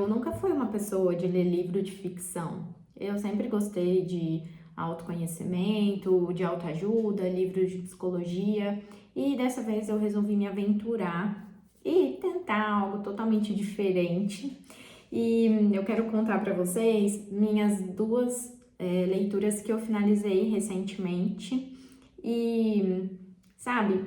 eu nunca fui uma pessoa de ler livro de ficção. Eu sempre gostei de autoconhecimento, de autoajuda, livros de psicologia, e dessa vez eu resolvi me aventurar e tentar algo totalmente diferente. E eu quero contar para vocês minhas duas leituras que eu finalizei recentemente. E sabe,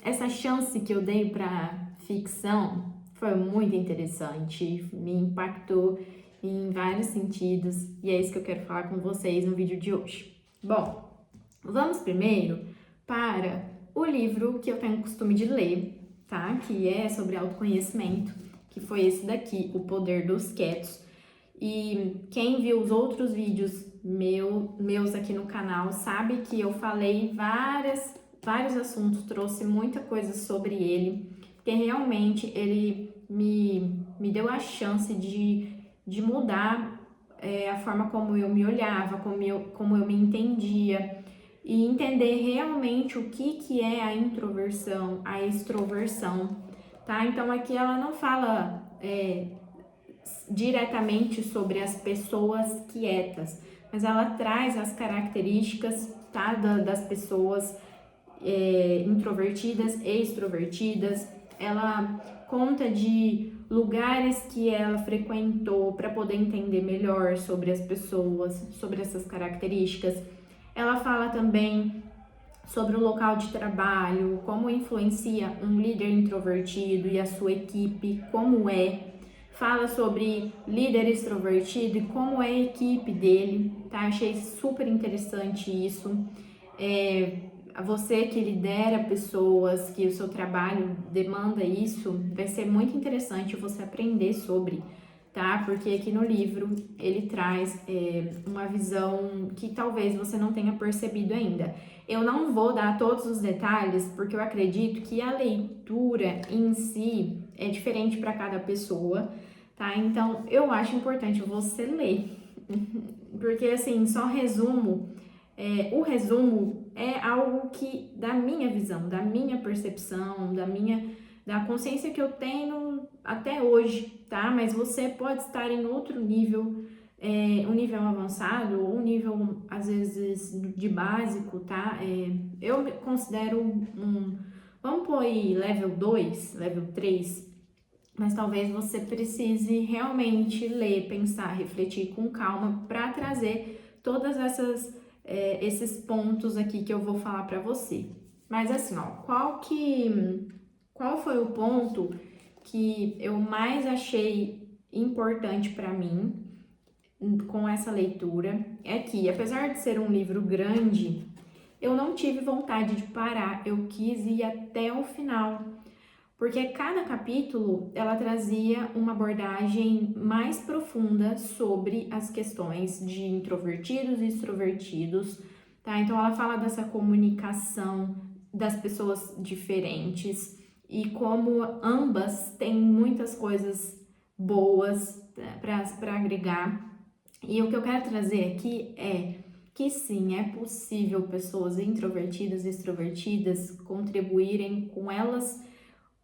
essa chance que eu dei para ficção foi muito interessante, me impactou em vários sentidos e é isso que eu quero falar com vocês no vídeo de hoje. Bom, vamos primeiro para o livro que eu tenho costume de ler, tá? Que é sobre autoconhecimento, que foi esse daqui, O Poder dos Quietos. E quem viu os outros vídeos meus aqui no canal sabe que eu falei vários assuntos, trouxe muita coisa sobre ele, porque realmente ele me deu a chance de mudar a forma como eu me olhava, como eu me entendia e entender realmente o que é a introversão, a extroversão, tá? Então aqui ela não fala diretamente sobre as pessoas quietas, mas ela traz as características, tá, das pessoas introvertidas e extrovertidas. Ela conta de lugares que ela frequentou para poder entender melhor sobre as pessoas, sobre essas características. Ela fala também sobre o local de trabalho, como influencia um líder introvertido e a sua equipe, como é. Fala sobre líder extrovertido e como é a equipe dele, tá? Achei super interessante isso. Você que lidera pessoas, que o seu trabalho demanda isso, vai ser muito interessante você aprender sobre, tá? Porque aqui no livro ele traz uma visão que talvez você não tenha percebido ainda. Eu não vou dar todos os detalhes, porque eu acredito que a leitura em si é diferente para cada pessoa, tá? Então eu acho importante você ler, porque assim, só resumo. O resumo é algo que, da minha visão, da minha percepção, da consciência que eu tenho até hoje, tá? Mas você pode estar em outro nível, um nível avançado ou um nível, às vezes, de básico, tá? Eu me considero vamos pôr aí level 2, level 3, mas talvez você precise realmente ler, pensar, refletir com calma para trazer todas esses pontos aqui que eu vou falar para você. Mas assim, ó, qual foi o ponto que eu mais achei importante para mim com essa leitura? É que, apesar de ser um livro grande, eu não tive vontade de parar, eu quis ir até o final, porque cada capítulo ela trazia uma abordagem mais profunda sobre as questões de introvertidos e extrovertidos, tá? Então ela fala dessa comunicação das pessoas diferentes e como ambas têm muitas coisas boas para agregar. E o que eu quero trazer aqui é que sim, é possível pessoas introvertidas e extrovertidas contribuírem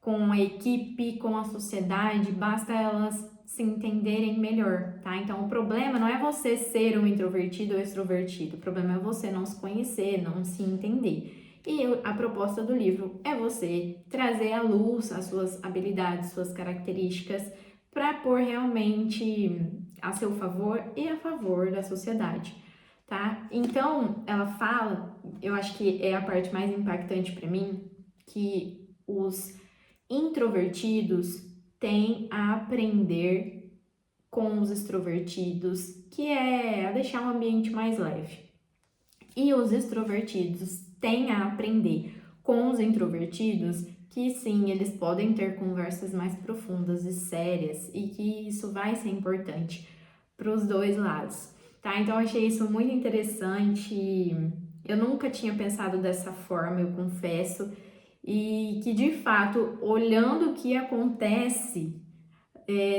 com a equipe, com a sociedade, basta elas se entenderem melhor, tá? Então, o problema não é você ser um introvertido ou extrovertido, o problema é você não se conhecer, não se entender. E a proposta do livro é você trazer à luz as suas habilidades, suas características, para pôr realmente a seu favor e a favor da sociedade, tá? Então, ela fala, eu acho que é a parte mais impactante para mim, que os introvertidos têm a aprender com os extrovertidos, que é a deixar o ambiente mais leve. E os extrovertidos têm a aprender com os introvertidos, que sim, eles podem ter conversas mais profundas e sérias e que isso vai ser importante para os dois lados, tá? Então eu achei isso muito interessante. Eu nunca tinha pensado dessa forma, eu confesso. E que de fato, olhando o que acontece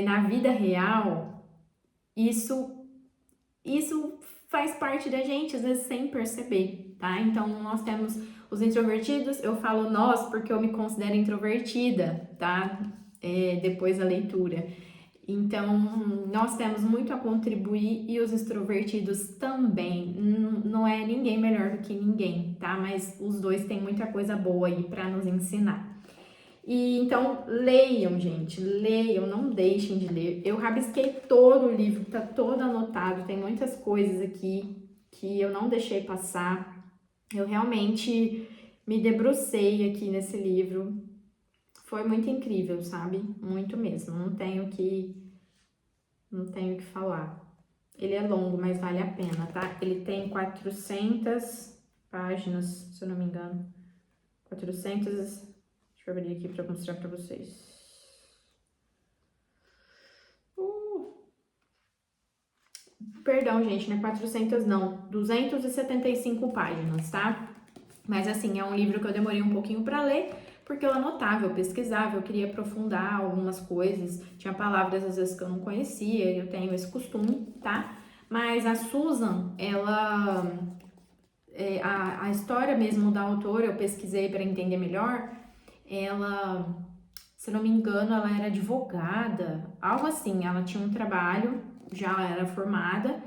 na vida real, isso faz parte da gente, às vezes sem perceber, tá? Então nós temos os introvertidos, eu falo nós porque eu me considero introvertida, tá? Depois da leitura. Então, nós temos muito a contribuir e os extrovertidos também. Não é ninguém melhor do que ninguém, tá? Mas os dois têm muita coisa boa aí para nos ensinar. E então, leiam, gente, leiam, não deixem de ler. Eu rabisquei todo o livro, tá todo anotado, tem muitas coisas aqui que eu não deixei passar. Eu realmente me debrucei aqui nesse livro. Foi muito incrível, sabe? Muito mesmo. Não tenho o que falar. Ele é longo, mas vale a pena, tá? Ele tem 400 páginas, se eu não me engano. 400. Deixa eu abrir aqui pra mostrar pra vocês. Perdão, gente, não é 400 não. 275 páginas, tá? Mas assim, é um livro que eu demorei um pouquinho pra ler, porque eu anotava, eu pesquisava, eu queria aprofundar algumas coisas. Tinha palavras às vezes que eu não conhecia, eu tenho esse costume, tá? Mas a Susan, ela a história mesmo da autora, eu pesquisei para entender melhor, ela, se não me engano, ela era advogada, algo assim, ela tinha um trabalho, já era formada,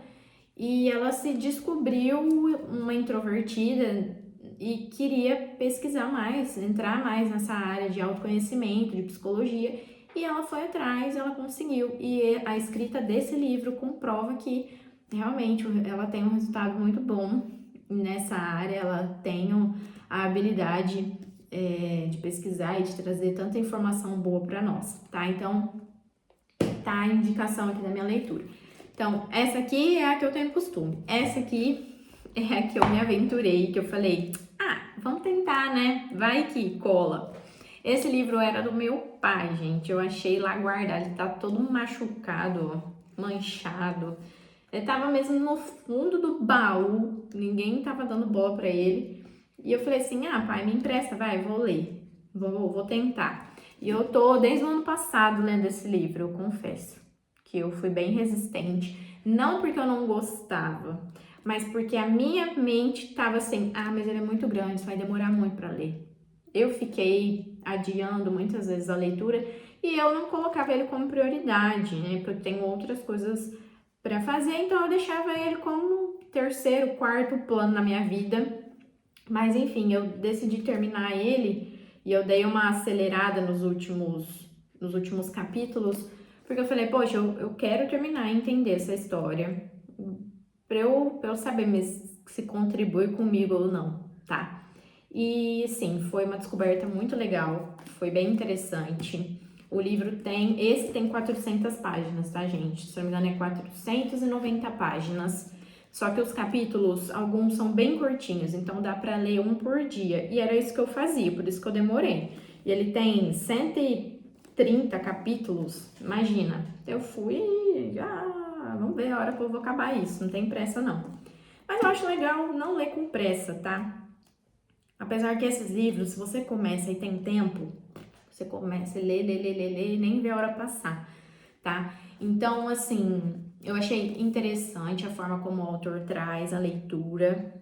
e ela se descobriu uma introvertida e queria pesquisar mais, entrar mais nessa área de autoconhecimento, de psicologia, e ela foi atrás, ela conseguiu. E a escrita desse livro comprova que realmente ela tem um resultado muito bom nessa área, ela tem a habilidade de pesquisar e de trazer tanta informação boa para nós, tá? Então, tá a indicação aqui da minha leitura. Então, essa aqui é a que eu tenho costume. Essa aqui é a que eu me aventurei, que eu falei, vamos tentar, né? Vai que cola. Esse livro era do meu pai, gente. Eu achei lá guardado. Ele tá todo machucado, ó, manchado. Ele tava mesmo no fundo do baú. Ninguém tava dando bola pra ele. E eu falei assim, pai, me empresta, vai, vou ler. Vou tentar. E eu tô desde o ano passado lendo esse livro, eu confesso. Que eu fui bem resistente. Não porque eu não gostava, mas porque a minha mente tava assim, mas ele é muito grande, isso vai demorar muito para ler. Eu fiquei adiando muitas vezes a leitura e eu não colocava ele como prioridade, né? Porque eu tenho outras coisas para fazer, então eu deixava ele como terceiro, quarto plano na minha vida. Mas enfim, eu decidi terminar ele e eu dei uma acelerada nos últimos capítulos, porque eu falei, poxa, eu quero terminar e entender essa história pra eu saber mesmo se contribui comigo ou não, tá? E sim, foi uma descoberta muito legal, foi bem interessante. O livro esse tem 400 páginas, tá, gente? Se não me engano, é 490 páginas. Só que os capítulos, alguns são bem curtinhos, então dá pra ler um por dia. E era isso que eu fazia, por isso que eu demorei. E ele tem 130 capítulos, imagina. Eu fui, vamos ver a hora que eu vou acabar isso, não tem pressa não. Mas eu acho legal não ler com pressa, tá? Apesar que esses livros, se você começa e tem tempo, você começa a ler, e nem vê a hora passar, tá? Então, assim, eu achei interessante a forma como o autor traz a leitura,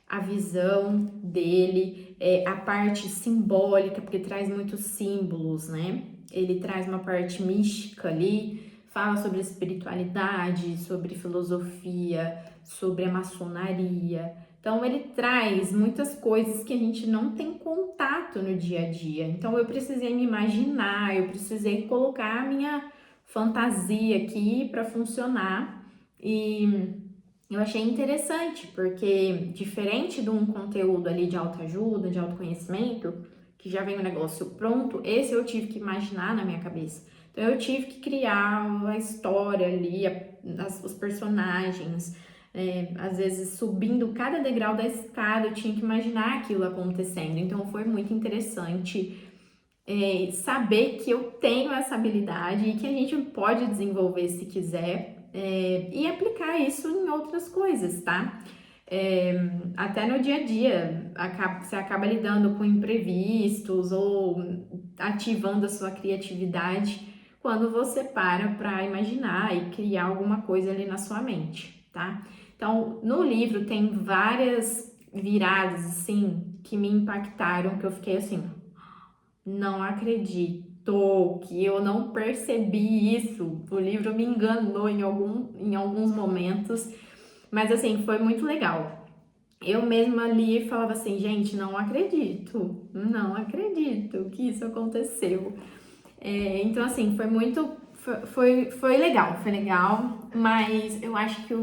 a visão dele, a parte simbólica, porque traz muitos símbolos, né? Ele traz uma parte mística ali, fala sobre espiritualidade, sobre filosofia, sobre a maçonaria. Então, ele traz muitas coisas que a gente não tem contato no dia a dia. Então, eu precisei me imaginar, eu precisei colocar a minha fantasia aqui para funcionar. E eu achei interessante, porque diferente de um conteúdo ali de autoajuda, de autoconhecimento, que já vem o negócio pronto, esse eu tive que imaginar na minha cabeça. Então, eu tive que criar a história ali, os personagens, às vezes subindo cada degrau da escada, eu tinha que imaginar aquilo acontecendo. Então, foi muito interessante saber que eu tenho essa habilidade e que a gente pode desenvolver se quiser e aplicar isso em outras coisas, tá? Até no dia a dia, você acaba lidando com imprevistos ou ativando a sua criatividade quando você para imaginar e criar alguma coisa ali na sua mente, tá? Então, no livro tem várias viradas, assim, que me impactaram, que eu fiquei assim, não acredito que eu não percebi isso. O livro me enganou em alguns momentos, mas assim, foi muito legal. Eu mesma li e falava assim, gente, não acredito que isso aconteceu. Então, assim, foi muito. Foi legal, mas eu acho que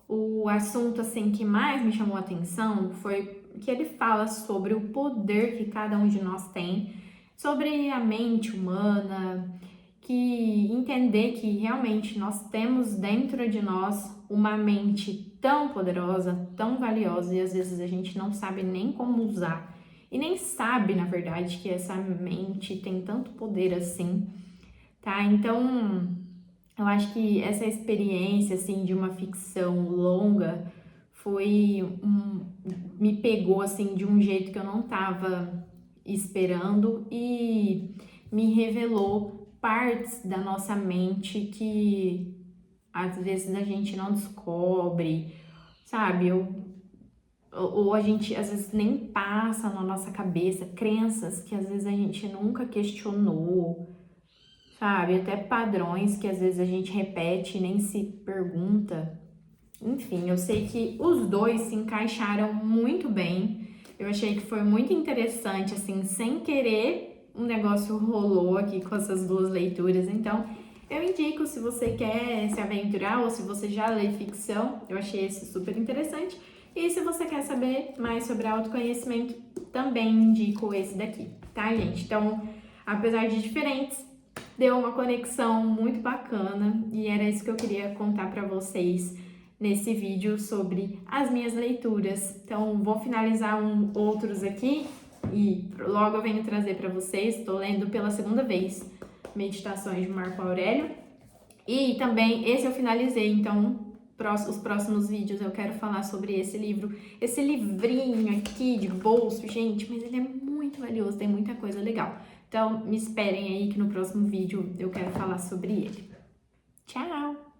o assunto assim que mais me chamou a atenção foi que ele fala sobre o poder que cada um de nós tem, sobre a mente humana, que entender que realmente nós temos dentro de nós uma mente tão poderosa, tão valiosa, e às vezes a gente não sabe nem como usar. E nem sabe, na verdade, que essa mente tem tanto poder assim, tá? Então, eu acho que essa experiência, assim, de uma ficção longa me pegou, assim, de um jeito que eu não tava esperando e me revelou partes da nossa mente que às vezes a gente não descobre, sabe? Ou a gente às vezes nem passa na nossa cabeça, crenças que às vezes a gente nunca questionou, sabe? Até padrões que às vezes a gente repete e nem se pergunta. Enfim, eu sei que os dois se encaixaram muito bem. Eu achei que foi muito interessante, assim, sem querer, um negócio rolou aqui com essas duas leituras. Então, eu indico se você quer se aventurar ou se você já lê ficção, eu achei esse super interessante. E se você quer saber mais sobre autoconhecimento, também indico esse daqui, tá, gente? Então, apesar de diferentes, deu uma conexão muito bacana e era isso que eu queria contar para vocês nesse vídeo sobre as minhas leituras. Então, vou finalizar outros aqui e logo eu venho trazer para vocês. Estou lendo pela segunda vez Meditações de Marco Aurélio e também esse eu finalizei, então os próximos vídeos eu quero falar sobre esse livro, esse livrinho aqui de bolso, gente, mas ele é muito valioso, tem muita coisa legal. Então, me esperem aí que no próximo vídeo eu quero falar sobre ele. Tchau!